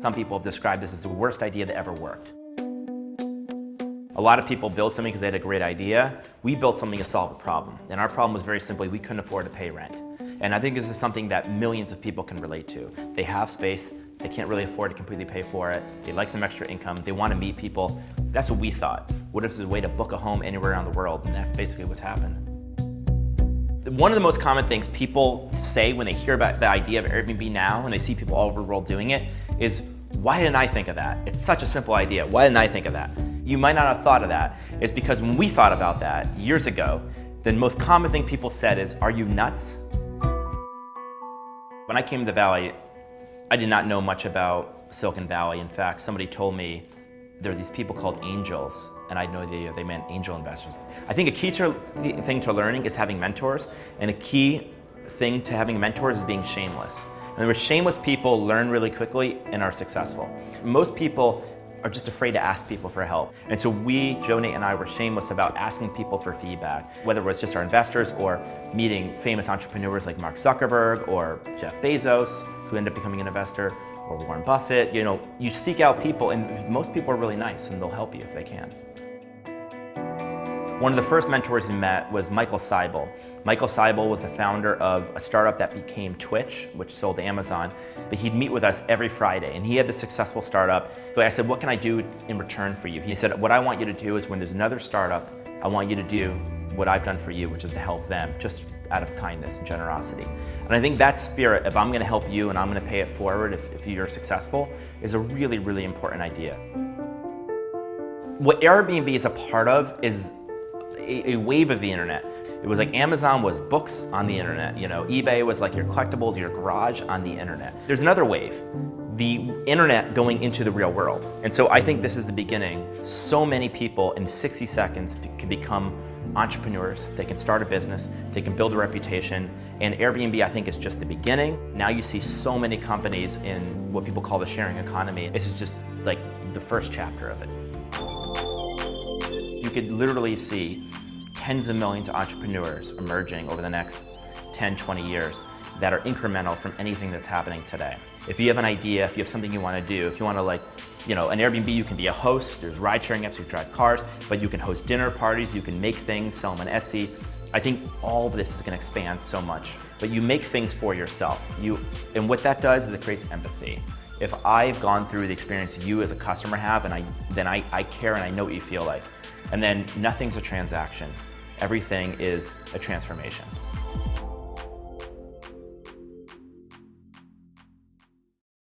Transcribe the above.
Some people have described this as the worst idea that ever worked. A lot of people build something because they had a great idea. We built something to solve a problem. And our problem was very simply, we couldn't afford to pay rent. And I think this is something that millions of people can relate to. They have space, they can't really afford to completely pay for it. They like some extra income, they want to meet people. That's what we thought. What if there's a way to book a home anywhere around the world? And that's basically what's happened. One of the most common things people say when they hear about the idea of Airbnb now, and they see people all over the world doing it, is, why didn't I think of that? It's such a simple idea. Why didn't I think of that? You might not have thought of that. It's because when we thought about that years ago, the most common thing people said is, are you nuts? When I came to the Valley, I did not know much about Silicon Valley. In fact, somebody told me there are these people called angels, and I know they meant angel investors. I think a key thing to learning is having mentors, and a key thing to having mentors is being shameless. In other words, shameless people learn really quickly and are successful. Most people are just afraid to ask people for help. And so Joe, Nate, and I were shameless about asking people for feedback, whether it was just our investors or meeting famous entrepreneurs like Mark Zuckerberg or Jeff Bezos, who ended up becoming an investor, or Warren Buffett. You know, you seek out people, and most people are really nice and they'll help you if they can. One of the first mentors we met was Michael Seibel. Michael Seibel was the founder of a startup that became Twitch, which sold to Amazon. But he'd meet with us every Friday, and he had this successful startup. So I said, what can I do in return for you? He said, what I want you to do is when there's another startup, I want you to do what I've done for you, which is to help them, just out of kindness and generosity. And I think that spirit, if I'm gonna help you and I'm gonna pay it forward if you're successful, is a really, really important idea. What Airbnb is a part of is a wave of the internet. It was like Amazon was books on the internet, you know, eBay was like your collectibles, your garage on the internet. There's another wave, the internet going into the real world. And so I think this is the beginning. So many people in 60 seconds can become entrepreneurs, they can start a business, they can build a reputation, and Airbnb I think is just the beginning. Now you see so many companies in what people call the sharing economy. It's just like the first chapter of it. You could literally see tens of millions of entrepreneurs emerging over the next 10, 20 years that are incremental from anything that's happening today. If you have an idea, if you have something you want to do, if you want to an Airbnb, you can be a host, there's ride-sharing apps, you can drive cars, but you can host dinner parties, you can make things, sell them on Etsy. I think all of this is going to expand so much, but you make things for yourself. And what that does is it creates empathy. If I've gone through the experience you as a customer have, and then I care and I know what you feel like. And then nothing's a transaction. Everything is a transformation.